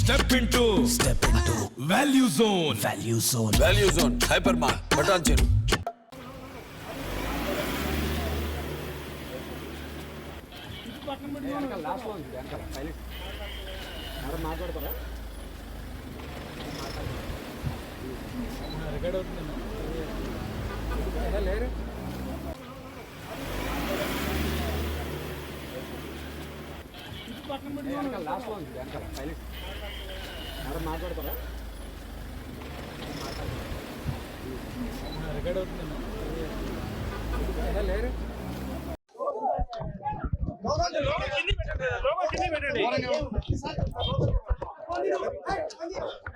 Step into Value Zone. Value zone hyper mart బటాన్ చెరు. మాట్లాడతారా లేరు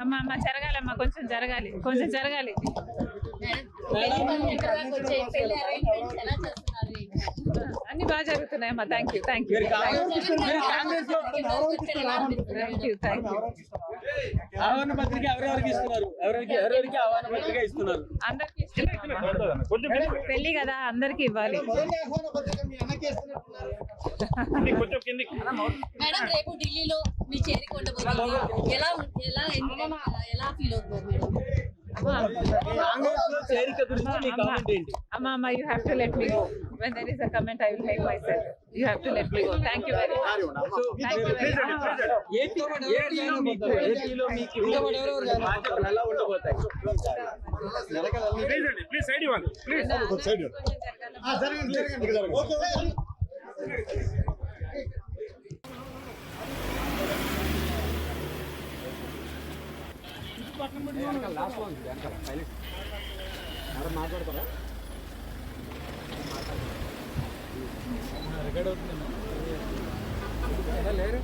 అమ్మా అమ్మ జరగాలమ్మా, కొంచెం జరగాలి, కొంచెం జరగాలి. అన్ని బాగా జరుగుతున్నాయమ్మా. Thank you, thank you, thank you. ఆహ్వాన పత్రిక ఎవరెవరికి ఇస్తున్నారు? ఎవరెవరికి ఆహ్వాన పత్రిక ఇస్తున్నారు? అందరికి పెళ్లి కదా, అందరికి ఇవ్వాలి. మేడం రేపు ఢిల్లీలో మీ చేరుకుంటబోతుంది, ఎలా ఫీల్ అవుతున్నారు మేడం? చేరిక గురించి మీ కామెంట్ ఏంటి? అమ్మా, you have to let me go. When there is a comment, I will make myself. You have to let me go. Thank you very much. Thank you very much. ఏపీలో మీకు బాధ్యతలు ఎలా ఉండబోతాయి? Please side ఇవ్వండి. మాట్లాడతారా లేరు